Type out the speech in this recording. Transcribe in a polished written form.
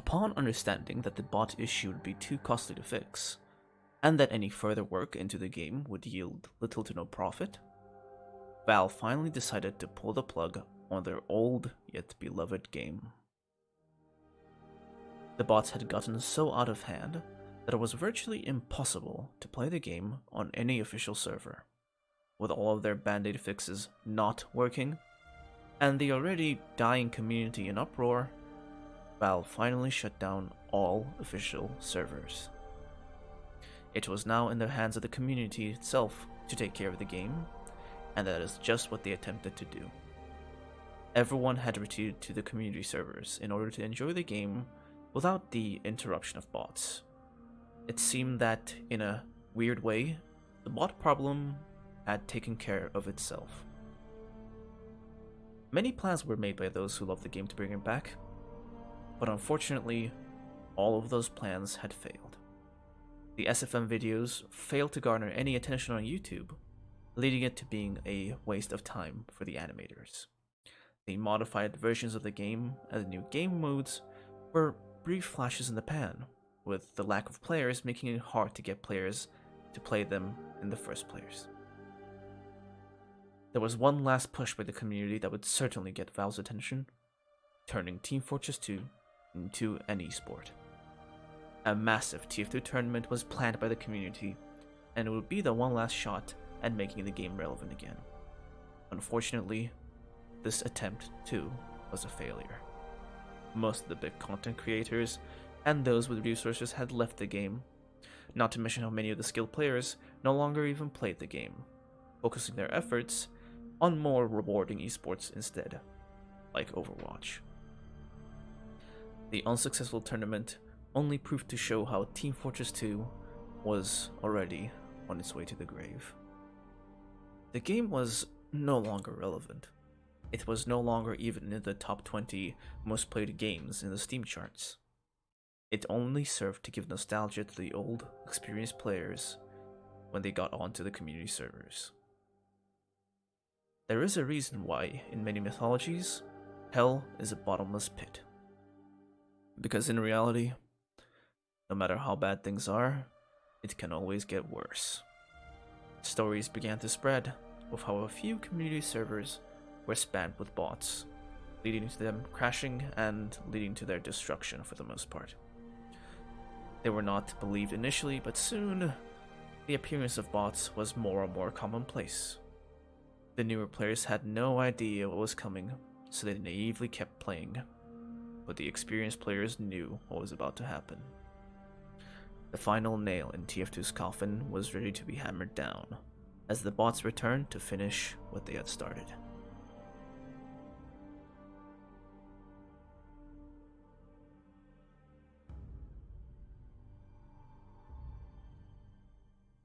Upon understanding that the bot issue would be too costly to fix, and that any further work into the game would yield little to no profit, Valve finally decided to pull the plug on their old yet beloved game. The bots had gotten so out of hand that it was virtually impossible to play the game on any official server, with all of their band-aid fixes not working, and the already dying community in uproar. Valve finally shut down all official servers. It was now in the hands of the community itself to take care of the game, and that is just what they attempted to do. Everyone had retreated to the community servers in order to enjoy the game without the interruption of bots. It seemed that, in a weird way, the bot problem had taken care of itself. Many plans were made by those who loved the game to bring it back, but unfortunately, all of those plans had failed. The SFM videos failed to garner any attention on YouTube, leading it to being a waste of time for the animators. The modified versions of the game and the new game modes were brief flashes in the pan, with the lack of players making it hard to get players to play them in the first place. There was one last push by the community that would certainly get Valve's attention, turning Team Fortress 2 into an esport. A massive TF2 tournament was planned by the community, and it would be the one last shot at making the game relevant again. Unfortunately, this attempt too was a failure. Most of the big content creators and those with resources had left the game, not to mention how many of the skilled players no longer even played the game, focusing their efforts on more rewarding esports instead, like Overwatch. The unsuccessful tournament only proved to show how Team Fortress 2 was already on its way to the grave. The game was no longer relevant. It was no longer even in the top 20 most played games in the Steam charts. It only served to give nostalgia to the old, experienced players when they got onto the community servers. There is a reason why, in many mythologies, hell is a bottomless pit. Because in reality, no matter how bad things are, it can always get worse. Stories began to spread of how a few community servers were spammed with bots, leading to them crashing and leading to their destruction for the most part. They were not believed initially, but soon, the appearance of bots was more and more commonplace. The newer players had no idea what was coming, so they naively kept playing, but the experienced players knew what was about to happen. The final nail in TF2's coffin was ready to be hammered down, as the bots returned to finish what they had started.